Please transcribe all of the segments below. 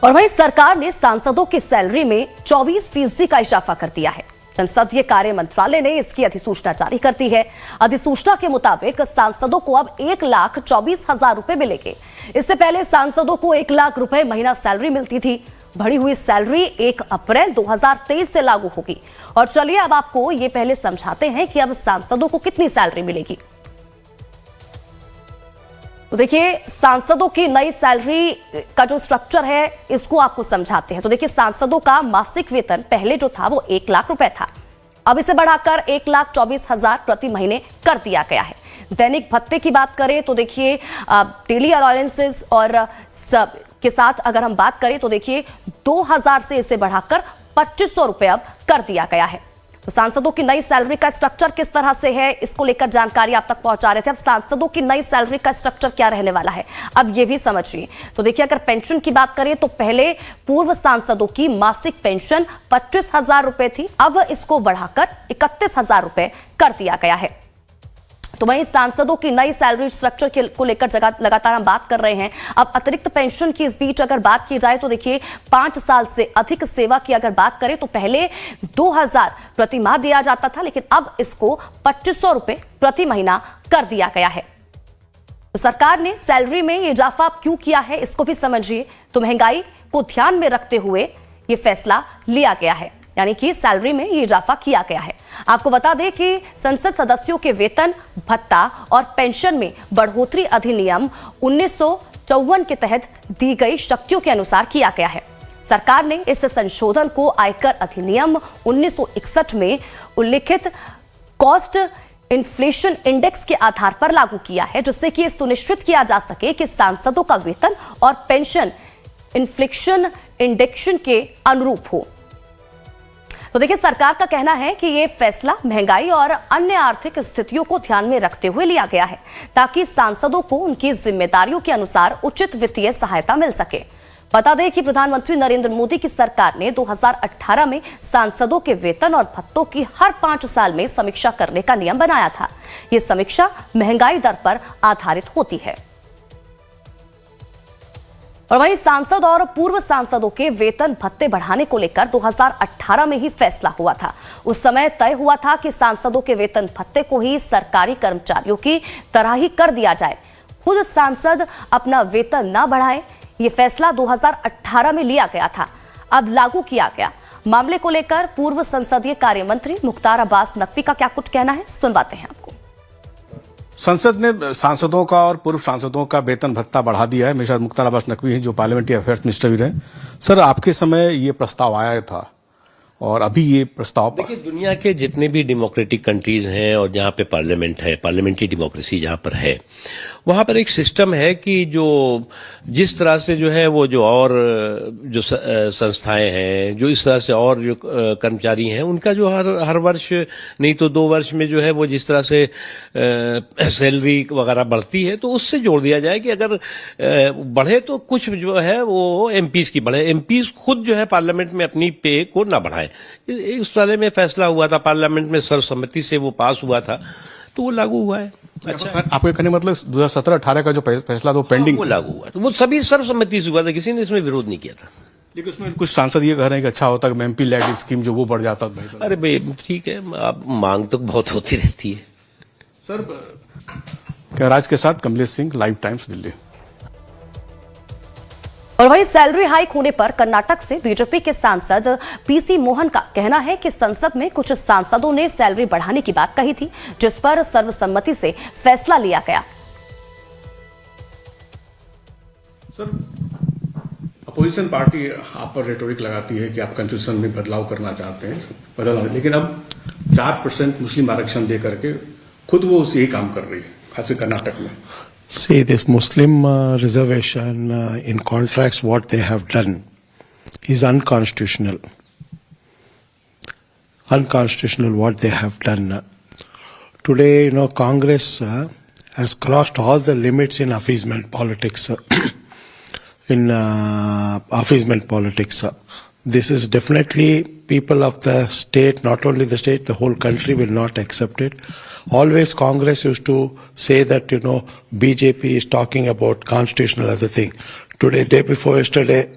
और वहीं सरकार ने सांसदों की सैलरी में 24% का इजाफा कर दिया है। संसदीय कार्य मंत्रालय ने इसकी अधिसूचना जारी कर दी है। अधिसूचना के मुताबिक सांसदों को अब 1,24,000 रुपए मिलेंगे। इससे पहले सांसदों को 1 लाख रुपए महीना सैलरी मिलती थी। बढ़ी हुई सैलरी 1 अप्रैल 2023 से लागू होगी। और चलिए अब आपको ये पहले समझाते हैं कि अब सांसदों को कितनी सैलरी मिलेगी। तो देखिए, सांसदों की नई सैलरी का जो स्ट्रक्चर है इसको आपको समझाते हैं। तो देखिए, सांसदों का मासिक वेतन पहले जो था वो 1 लाख रुपए था। अब इसे बढ़ाकर 1,24,000 प्रति महीने कर दिया गया है। दैनिक भत्ते की बात करें तो देखिए, डेली अलाउंसेस और सब के साथ अगर हम बात करें तो देखिए 2,000 से इसे बढ़ाकर 2,500 रुपए अब कर दिया गया है। तो सांसदों की नई सैलरी का स्ट्रक्चर किस तरह से है, इसको लेकर जानकारी आप तक पहुंचा रहे थे। अब सांसदों की नई सैलरी का स्ट्रक्चर क्या रहने वाला है, अब ये भी समझिए। तो देखिए, अगर पेंशन की बात करें तो पहले पूर्व सांसदों की मासिक पेंशन 25,000 रुपए थी, अब इसको बढ़ाकर 31,000 रुपए कर दिया गया है। तो वहीं सांसदों की नई सैलरी स्ट्रक्चर को लेकर लगातार हम बात कर रहे हैं। अब अतिरिक्त पेंशन की इस बीच अगर बात की जाए तो देखिए, 5 साल से अधिक सेवा की अगर बात करें तो पहले 2,000 प्रति माह दिया जाता था, लेकिन अब इसको 2,500 रुपए प्रति महीना कर दिया गया है। तो सरकार ने सैलरी में ये इजाफा क्यों किया है इसको भी समझिए। तो महंगाई को ध्यान में रखते हुए ये फैसला लिया गया है, यानी कि सैलरी में ये इजाफा किया गया है। आपको बता दें कि संसद सदस्यों के वेतन, भत्ता और पेंशन में बढ़ोतरी अधिनियम 1954 के तहत दी गई शक्तियों के अनुसार किया गया है। सरकार ने इस संशोधन को आयकर अधिनियम 1961 में उल्लिखित कॉस्ट इन्फ्लेशन इंडेक्स के आधार पर लागू किया है, जिससे कि सुनिश्चित किया जा सके कि सांसदों का वेतन और पेंशन इन्फ्लेशन इंडेक्स के अनुरूप हो। तो देखिए, सरकार का कहना है कि यह फैसला महंगाई और अन्य आर्थिक स्थितियों को ध्यान में रखते हुए लिया गया है, ताकि सांसदों को उनकी जिम्मेदारियों के अनुसार उचित वित्तीय सहायता मिल सके। बता दें कि प्रधानमंत्री नरेंद्र मोदी की सरकार ने 2018 में सांसदों के वेतन और भत्तों की हर 5 साल में समीक्षा करने का नियम बनाया था। यह समीक्षा महंगाई दर पर आधारित होती है। और वहीं सांसद और पूर्व सांसदों के वेतन भत्ते बढ़ाने को लेकर 2018 में ही फैसला हुआ था। उस समय तय हुआ था कि सांसदों के वेतन भत्ते को ही सरकारी कर्मचारियों की तरह ही कर दिया जाए, खुद सांसद अपना वेतन न बढ़ाएं। यह फैसला 2018 में लिया गया था, अब लागू किया गया। मामले को लेकर पूर्व संसदीय कार्य मंत्री मुख्तार अब्बास नकवी का क्या कुछ कहना है, सुनवाते हैं आपको। संसद ने सांसदों का और पूर्व सांसदों का वेतन भत्ता बढ़ा दिया है। मेरे साथ मुख्तार अब्बास नकवी हैं, जो पार्लियामेंट्री अफेयर्स मिनिस्टर भी रहे। सर, आपके समय ये प्रस्ताव आया था और अभी ये प्रस्ताव, देखिए, दुनिया के जितने भी डेमोक्रेटिक कंट्रीज हैं और जहाँ पे पार्लियामेंट है, पार्लियामेंट्री डेमोक्रेसी जहाँ पर है, वहाँ पर एक सिस्टम है कि जो जिस तरह से जो है वो जो और जो संस्थाएं हैं, जो इस तरह से और जो कर्मचारी हैं, उनका जो हर वर्ष नहीं तो 2 वर्ष में जो है वो जिस तरह से सैलरी वगैरह बढ़ती है, तो उससे जोड़ दिया जाए कि अगर बढ़े तो कुछ जो है वो एमपीज की बढ़े। एमपीज खुद जो है पार्लियामेंट में अपनी पे को ना बढ़ाए। इस बारे में फैसला हुआ था, पार्लियामेंट में सर्वसम्मति से वो पास हुआ था, तो वो लागू हुआ है। अच्छा, आपके कहने मतलब 2017-18 का जो फैसला था वो पेंडिंग, वो लागू हुआ, तो वो सभी सर्वसम्मति से हुआ था, किसी ने इसमें विरोध नहीं किया था। लेकिन उसमें कुछ सांसद ये कह रहे हैं कि अच्छा होता कि एमपी लेड स्कीम जो वो बढ़ जाता। अरे भाई, ठीक है, आप मांग तो बहुत होती रहती है। सर, राज के साथ कमलेश सिंह, लाइव टाइम्स, दिल्ली। और वहीं सैलरी हाइक होने पर कर्नाटक से बीजेपी के सांसद पीसी मोहन का कहना है कि संसद में कुछ सांसदों ने सैलरी बढ़ाने की बात कही थी, जिस पर सर्वसम्मति से फैसला लिया गया। सर, अपोजिशन पार्टी आप पर रेटोरिक लगाती है कि आप कॉन्स्टिट्यूशन में बदलाव करना चाहते हैं, लेकिन अब 4% मुस्लिम आरक्षण दे करके खुद वो यही काम कर रही है, खासकर कर्नाटक में। See, this Muslim reservation in contracts, what they have done is unconstitutional. Unconstitutional what they have done. Today, Congress has crossed all the limits in appeasement politics. This is definitely people of the state, not only the state, the whole country will not accept it. Always Congress used to say that, BJP is talking about constitutional other thing. Today, day before yesterday,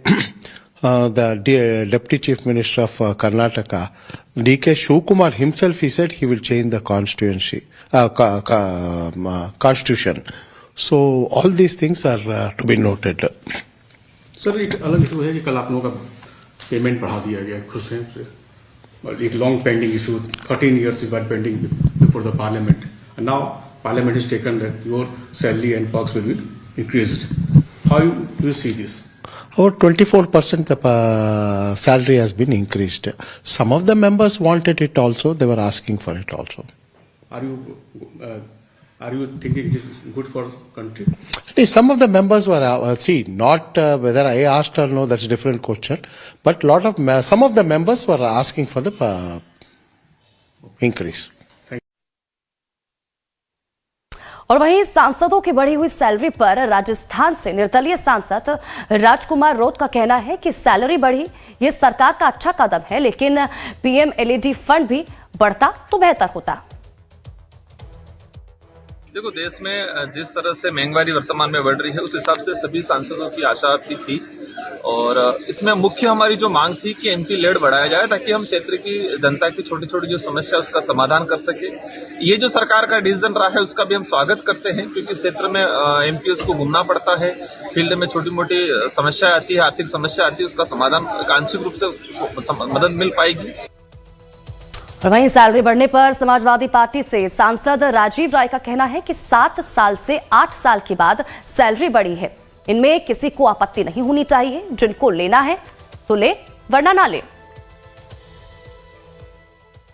the Deputy Chief Minister of Karnataka, D.K. Shivakumar himself, he said he will change the constitution. So all these things are to be noted. Sir एक अलग issue है कि कल आप लोगों का payment बढ़ा दिया गया, खुश हैं उससे? एक long pending issue, 13 years is been pending before the parliament, and now parliament has taken that your salary and perks will be increased. How do you see this? About 24% the salary has been increased. Some of the members wanted it also. They were asking for it also. Are you thinking this is good for country? Some of the members were not whether I asked or no. That's a different question. But some of the members were asking for the increase. और वहीं सांसदों की बढ़ी हुई salary पर राजस्थान से निर्दलीय सांसद राजकुमार रोत का कहना है कि सैलरी बढ़ी ये सरकार का अच्छा कदम है, लेकिन पीएम-एलईडी फंड भी बढ़ता तो बेहतर होता। देखो, देश में जिस तरह से महंगाई वर्तमान में बढ़ रही है उस हिसाब से सभी सांसदों की आशा भी थी, और इसमें मुख्य हमारी जो मांग थी कि एमपी लेड बढ़ाया जाए ताकि हम क्षेत्र की जनता की छोटी छोटी जो समस्या है उसका समाधान कर सके। ये जो सरकार का डिसीजन रहा है उसका भी हम स्वागत करते हैं, क्योंकि क्षेत्र में एमपीएस को घूमना पड़ता है, फील्ड में छोटी मोटी समस्या आती है, आर्थिक समस्या आती है, उसका समाधान आंशिक रूप से मदद मिल पाएगी। और वहीं सैलरी बढ़ने पर समाजवादी पार्टी से सांसद राजीव राय का कहना है कि 7 साल से 8 साल के बाद सैलरी बढ़ी है, इनमें किसी को आपत्ति नहीं होनी चाहिए, जिनको लेना है तो ले वरना ना ले।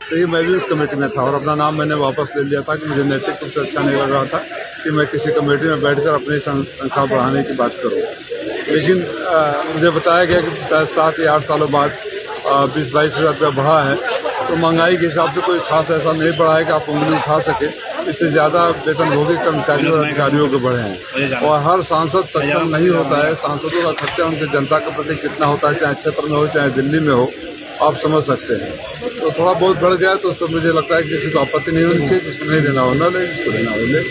तो मैं भी उस कमेटी में था और अपना नाम मैंने वापस ले लिया था कि मुझे नैतिक रूप से अच्छा नहीं लग रहा था कि मैं किसी कमेटी में बैठकर अपनी तनख्वाह बढ़ाने की बात करूं। लेकिन मुझे बताया गया कि शायद 7 या 8 सालों बाद 20-22 हज़ार रुपया बढ़ा है, तो महंगाई के हिसाब से कोई खास ऐसा नहीं बढ़ा है कि आप उंगली उठा सके। इससे ज्यादा वेतनभोगी कर्मचारियों और अधिकारियों के बढ़े हैं, और हर सांसद सक्षम नहीं होता है। सांसदों का खर्चा उनके जनता के प्रति कितना होता है, चाहे क्षेत्र में हो चाहे दिल्ली में हो, आप समझ सकते हैं। तो थोड़ा बहुत बढ़ गया तो उस पर मुझे लगता है कि किसी को आपत्ति नहीं होनी चाहिए। जिसको नहीं देना हो न ले, जिसको देना हो ले।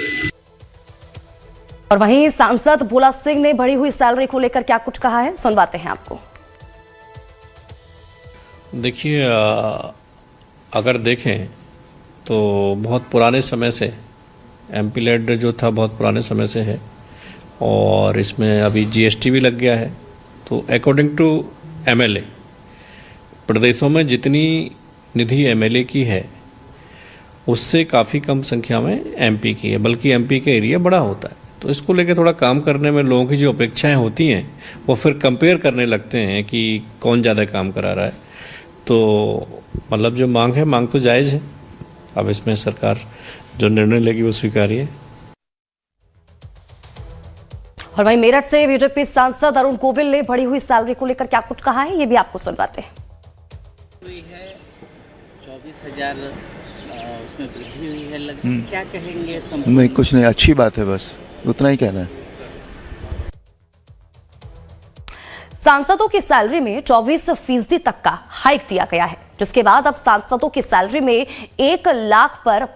और वहीं सांसद भोला सिंह ने बढ़ी हुई सैलरी को लेकर क्या कुछ कहा है, सुनवाते हैं आपको। देखिए, अगर देखें तो बहुत पुराने समय से एमपी लेड जो था बहुत पुराने समय से है, और इसमें अभी जीएसटी भी लग गया है। तो अकॉर्डिंग टू एमएलए, प्रदेशों में जितनी निधि एमएलए की है उससे काफ़ी कम संख्या में एमपी की है, बल्कि एमपी का एरिया बड़ा होता है। तो इसको लेके थोड़ा काम करने में लोगों की जो अपेक्षाएं होती हैं वो फिर कंपेयर करने लगते हैं कि कौन ज़्यादा काम करा रहा है। तो मतलब जो मांग है, मांग तो जायज़ है, अब इसमें सरकार जो निर्णय लेगी वो स्वीकार्य है। और वहीं मेरठ से बीजेपी सांसद अरुण गोविल ने बढ़ी हुई सैलरी को लेकर क्या कुछ कहा है, ये भी आपको सुनवाते हैं। हुई है 24,000 उसमें वृद्धि हुई है, क्या कहेंगे? नहीं, कुछ नहीं, अच्छी बात है, बस उतना ही कहना है। सांसदों की सैलरी में 24% तक का हाइक दिया गया है, जिसके बाद अब सांसदों की सैलरी में 1 लाख पर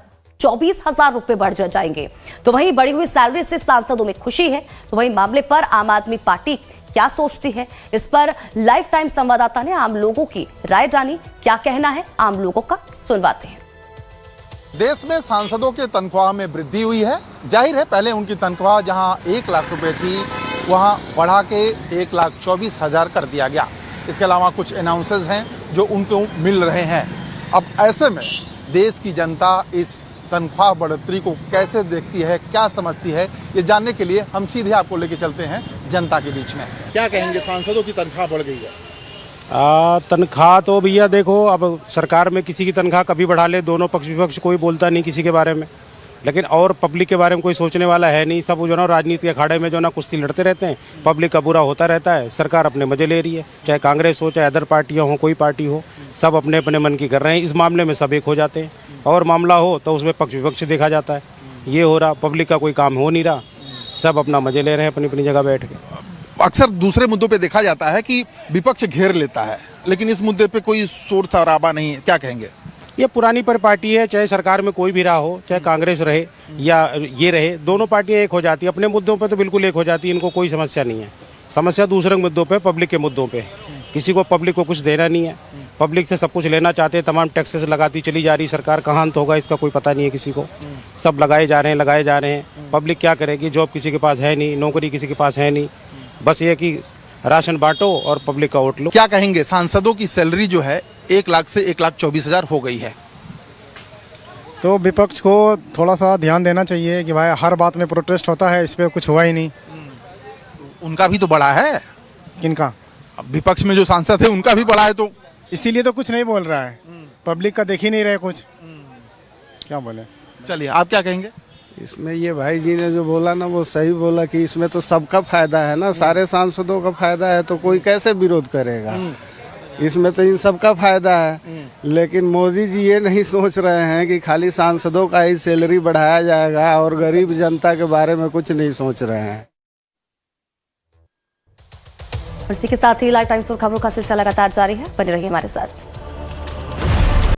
24,000 रुपए बढ़ जाएंगे। तो वहीं बढ़ी हुई सैलरी से सांसदों में खुशी है, तो वहीं मामले पर आम आदमी पार्टी क्या सोचती है, इस पर लाइफ टाइम संवाददाता ने आम लोगों की राय जानी। क्या कहना है आम लोगों का, सुनवाते हैं। देश में सांसदों के तनख्वाह में वृद्धि हुई है। जाहिर है, पहले उनकी तनख्वाह जहां 1 लाख रुपए थी वहां बढ़ा के 1,24,000 कर दिया गया। इसके अलावा कुछ अनाउंसेस हैं जो उनको मिल रहे हैं। अब ऐसे में देश की जनता इस तनख्वाह बढ़ोतरी को कैसे देखती है, क्या समझती है, ये जानने के लिए हम सीधे आपको लेके चलते हैं जनता के बीच में। क्या कहेंगे, सांसदों की तनख्वाह बढ़ गई है? तनख्वाह तो भैया देखो, अब सरकार में किसी की तनख्वाह कभी बढ़ा ले, दोनों पक्ष विपक्ष कोई बोलता नहीं किसी के बारे में, लेकिन और पब्लिक के बारे में कोई सोचने वाला है नहीं। सब जो ना राजनीति के अखाड़े में जो ना कुश्ती लड़ते रहते हैं, पब्लिक का बुरा होता रहता है। सरकार अपने मजे ले रही है, चाहे कांग्रेस हो चाहे अदर पार्टियां हो, कोई पार्टी हो, सब अपने अपने मन की कर रहे हैं। इस मामले में सब एक हो जाते हैं, और मामला हो तो उसमें पक्ष विपक्ष देखा जाता है। ये हो रहा, पब्लिक का कोई काम हो नहीं रहा, सब अपना मजे ले रहे हैं अपनी अपनी जगह बैठ के। अक्सर दूसरे मुद्दों पे देखा जाता है कि विपक्ष घेर लेता है, लेकिन इस मुद्दे पे कोई शोर शराबा नहीं है, क्या कहेंगे? ये पुरानी पर पार्टी है, चाहे सरकार में कोई भी रहा हो, चाहे कांग्रेस रहे या ये रहे, दोनों पार्टियां एक हो जाती है अपने मुद्दों पे, तो बिल्कुल एक हो जाती है, इनको कोई समस्या नहीं है। समस्या दूसरे मुद्दों पे, पब्लिक के मुद्दों पे, किसी को पब्लिक को कुछ देना नहीं है, पब्लिक से सब कुछ लेना चाहते हैं, तमाम टैक्सेस लगाती चली जा रही सरकार, कहाँ अंत होगा इसका कोई पता नहीं है किसी को, सब लगाए जा रहे हैं। पब्लिक क्या करेगी, जॉब किसी के पास है नहीं, नौकरी किसी के पास है नहीं, बस ये कि राशन बांटो और पब्लिक का वोट लो। क्या कहेंगे, सांसदों की सैलरी जो है 1 लाख से 1,24,000 हो गई है। तो विपक्ष को थोड़ा सा ध्यान देना चाहिए कि भाई हर बात में प्रोटेस्ट होता है, इस पे कुछ हुआ ही नहीं। उनका भी तो बड़ा है। किनका? अब विपक्ष में जो सांसद है उनका भी बड़ा है, तो इसीलिए तो कुछ नहीं बोल रहा है, पब्लिक का देख ही नहीं रहे कुछ, क्या बोले। चलिए आप क्या कहेंगे। इसमें ये भाई जी ने जो बोला ना वो सही बोला कि इसमें तो सबका फायदा है ना, सारे सांसदों का फायदा है, तो कोई कैसे विरोध करेगा। इसमें तो इन सबका फायदा है, लेकिन मोदी जी ये नहीं सोच रहे हैं कि खाली सांसदों का ही सैलरी बढ़ाया जाएगा और गरीब जनता के बारे में कुछ नहीं सोच रहे हैं। इसी के साथ ही लाइव टाइम्स और खबरों का सिलसिला लगातार जारी है, बने रहिए हमारे साथ।